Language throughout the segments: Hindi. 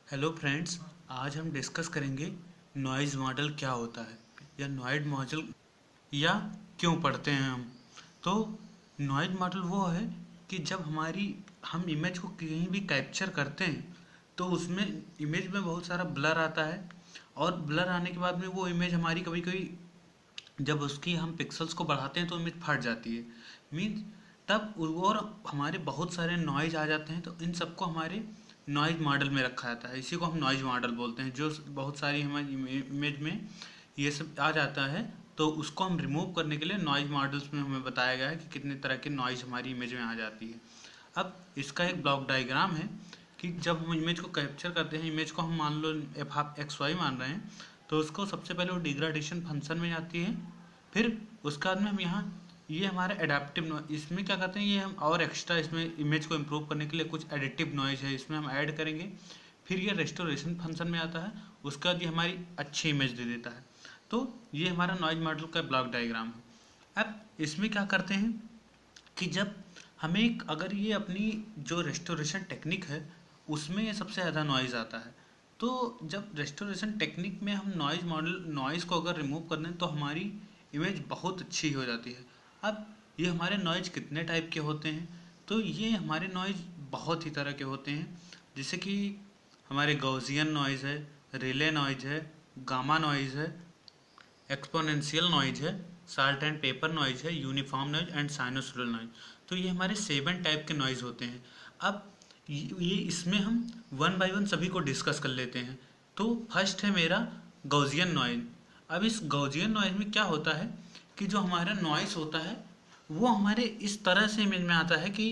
हेलो फ्रेंड्स, आज हम डिस्कस करेंगे नॉइज़ मॉडल क्या होता है या नॉइज़ मॉडल या क्यों पढ़ते हैं हम। तो नॉइज़ मॉडल वो है कि जब हम इमेज को कहीं भी कैप्चर करते हैं तो उसमें इमेज में बहुत सारा ब्लर आता है और ब्लर आने के बाद में वो इमेज हमारी कभी कभी जब उसकी हम पिक्सल्स को बढ़ाते हैं तो इमेज फट जाती है। मीन्स तब और हमारे बहुत सारे नॉइज आ जाते हैं तो इन सबको हमारे नॉइज मॉडल में रखा जाता है। इसी को हम नॉइज मॉडल बोलते हैं। जो बहुत सारी हमारी इमेज में ये सब आ जाता है तो उसको हम रिमूव करने के लिए नॉइज मॉडल्स में हमें बताया गया है कि कितने तरह के नॉइज हमारी इमेज में आ जाती है। अब इसका एक ब्लॉक डायग्राम है कि जब हम इमेज को कैप्चर करते हैं, इमेज को हम मान लो एफ आप एक्स वाई मान रहे हैं, तो उसको सबसे पहले वो डिग्रेडेशन फंक्शन में जाती है। फिर उसके बाद में हम यहाँ ये हमारा एडाप्टिव इसमें क्या करते हैं, ये हम और एक्स्ट्रा इसमें इमेज को इम्प्रूव करने के लिए कुछ एडिटिव नॉइज है इसमें हम ऐड करेंगे। फिर ये रेस्टोरेशन फंक्शन में आता है, उसके बाद ये हमारी अच्छी इमेज दे देता है। तो ये हमारा नॉइज मॉडल का ब्लॉक डायग्राम है। अब इसमें क्या करते हैं कि जब हमें अगर ये अपनी जो रेस्टोरेशन टेक्निक है उसमें ये सबसे ज़्यादा नॉइज़ आता है। तो जब रेस्टोरेशन टेक्निक में हम नॉइज़ को अगर रिमूव कर दें तो हमारी इमेज बहुत अच्छी हो जाती है। अब ये हमारे नॉइज़ कितने टाइप के होते हैं, तो ये हमारे नॉइज़ बहुत ही तरह के होते हैं। जैसे कि हमारे गॉसियन नॉइज़ है, रिले नॉइज़ है, गामा नॉइज़ है, एक्सपोनेंशियल नॉइज है, साल्ट एंड पेपर नॉइज है, uniform noise and sinusoidal noise. तो ये हमारे 7 टाइप के नॉइज होते हैं। अब ये इसमें हम वन बाय वन सभी को डिस्कस कर लेते हैं। तो फर्स्ट है मेरा गॉसियन नॉइज। अब इस गॉसियन नॉइज में क्या होता है कि जो हमारा नॉइज होता है वो हमारे इस तरह से इमेज में आता है कि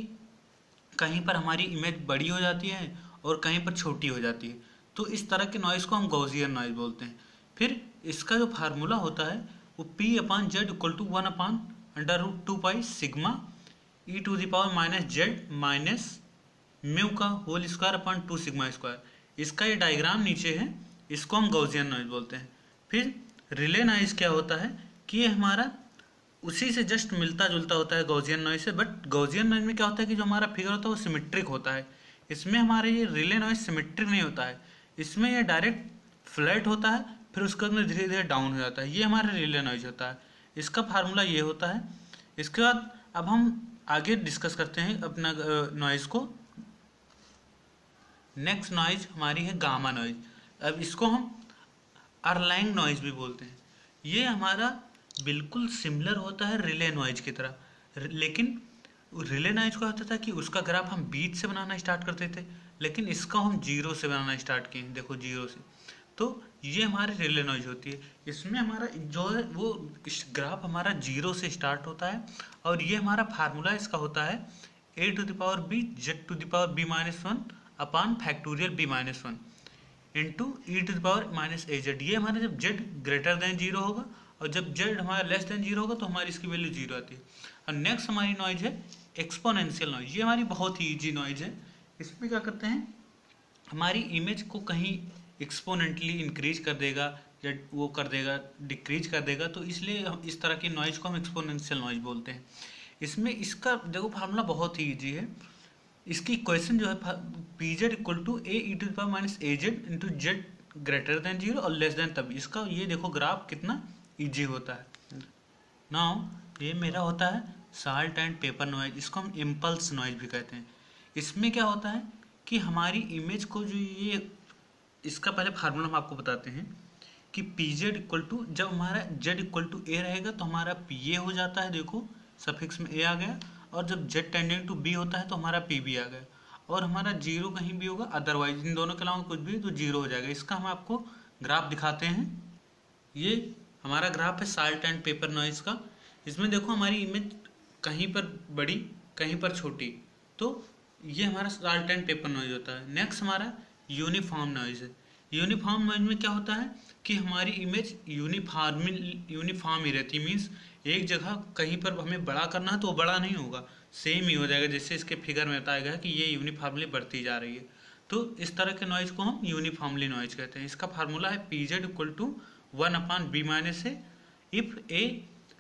कहीं पर हमारी इमेज बड़ी हो जाती है और कहीं पर छोटी हो जाती है। तो इस तरह के नॉइज़ को हम गॉसियन नॉइज़ बोलते हैं। फिर इसका जो फार्मूला होता है वो p upon z equal to 1 upon under root 2 pi sigma e to the power minus z minus mu का whole square upon 2 sigma square. इसका ये डायग्राम नीचे है, इसको हम गॉसियन नॉइज़ बोलते हैं। फिर रिले नॉइज़ क्या होता है कि ये हमारा उसी से जस्ट मिलता जुलता होता है गॉसियन नॉइज से। बट गॉसियन नॉइज में क्या होता है कि जो हमारा फिगर होता है वो सिमेट्रिक होता है। इसमें हमारे ये रिले नॉइज सिमेट्रिक नहीं होता है, इसमें ये डायरेक्ट फ्लैट होता है, फिर उसके बाद धीरे धीरे डाउन हो जाता है। ये हमारा रिले नॉइज होता है। इसका फार्मूला ये होता है। इसके बाद अब हम आगे डिस्कस करते हैं अपना नॉइज को। नेक्स्ट नॉइज हमारी है गामा नॉइज। अब इसको हम अरलाइंग नॉइज भी बोलते हैं। ये हमारा बिल्कुल सिमिलर होता है रिले नॉइज की तरह, लेकिन रिले नॉइज का होता था कि उसका ग्राफ हम बीच से बनाना स्टार्ट करते थे, लेकिन इसका हम जीरो से बनाना स्टार्ट किए। देखो जीरो से। तो ये हमारी रिले नॉइज होती है। इसमें हमारा जो है वो ग्राफ हमारा जीरो से स्टार्ट होता है और ये हमारा फार्मूला इसका होता है a to the power b z to the power b minus one upon factorial b minus one into e to the power minus A z. ये हमारा जब जेड ग्रेटर देन जीरो होगा और जब जेड हमारा लेस देन जीरो होगा तो हमारी इसकी वैल्यू जीरो आती है। और नेक्स्ट हमारी नॉइज है एक्सपोनेंशियल नॉइज। ये हमारी बहुत ही ईजी नॉइज है। इसमें क्या करते हैं, हमारी इमेज को कहीं एक्सपोनेंटली इंक्रीज कर देगा या वो कर देगा डिक्रीज कर देगा, तो इसलिए हम इस तरह की नॉइज को हम एक्सपोनेंशियल नॉइज बोलते हैं। इसमें इसका देखो फार्मूला बहुत ही ईजी है। इसकी इक्वेशन जो है P Z equal to A E to the power minus A Z into Z greater than zero और लेस देन तब। इसका ये देखो ग्राफ कितना इजी होता है। नाउ ये मेरा होता है साल्ट एंड पेपर नॉइज। इसको हम इम्पल्स नॉइज भी कहते हैं। इसमें क्या होता है कि हमारी इमेज को जो ये इसका पहले फार्मूला हम आपको बताते हैं कि पी जेड इक्वल टू जब हमारा जेड इक्वल टू ए रहेगा तो हमारा पी ए हो जाता है। देखो सफिक्स में ए आ गया। और जब जेड टेंडिंग टू बी होता है तो हमारा पी बी आ गया। और हमारा जीरो कहीं भी होगा, अदरवाइज इन दोनों के अलावा कुछ भी तो जीरो हो जाएगा। इसका हम आपको ग्राफ दिखाते हैं। ये हमारा ग्राफ है साल्ट एंड पेपर नॉइज का। इसमें देखो हमारी इमेज कहीं पर बड़ी कहीं पर छोटी, तो ये हमारा साल्ट एंड पेपर नॉइज होता है। नेक्स्ट हमारा यूनिफॉर्म नॉइज है। यूनिफॉर्म नॉइज में क्या होता है कि हमारी इमेज यूनिफॉर्म ही रहती है। मीन्स एक जगह कहीं पर हमें बड़ा करना है तो वो बड़ा नहीं होगा, सेम ही हो जाएगा। जैसे इसके फिगर में बताया गया है कि ये यूनिफॉर्मली बढ़ती जा रही है। तो इस तरह के नॉइज को हम यूनिफॉर्मली नॉइज कहते हैं। इसका फार्मूला है P Z equal to 1 upon b minus a if a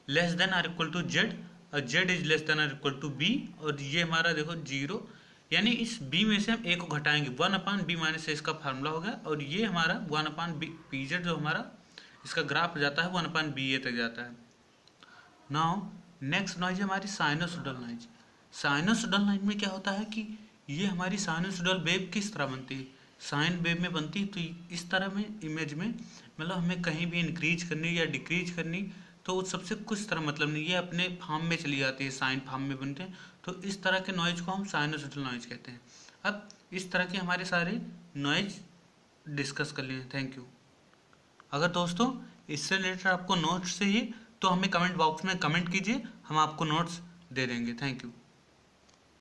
less than or equal to z और z is less than or equal to b. और ये हमारा देखो जीरो, यानी इस b में से हम a को घटाएंगे, 1/b माइनस इसका फार्मूला हो गया, और ये हमारा 1/b pz जो हमारा इसका ग्राफ जाता है 1/ba तक जाता है। नाउ नेक्स्ट नॉइज है हमारी साइनोसोडल नॉइज। साइनोसोडल नॉइज में क्या होता है कि ये हमारी साइनोसोडल वेव किस तरह बनती है, साइन वेव में बनती है। तो इस तरह में इमेज में मतलब हमें कहीं भी इंक्रीज करनी या डिक्रीज करनी तो उस सबसे कुछ तरह मतलब नहीं, ये अपने फॉर्म में चली जाती है, साइन फॉर्म में बनते हैं। तो इस तरह के नॉइज को हम साइनोसोडल नॉइज कहते हैं। अब इस तरह के हमारे सारे नॉइज डिस्कस कर लिए। Thank you. अगर दोस्तों इससे रिलेटेड आपको नोट्स चाहिए तो हमें कमेंट बॉक्स में कमेंट कीजिए, हम आपको नोट्स दे देंगे। Thank you.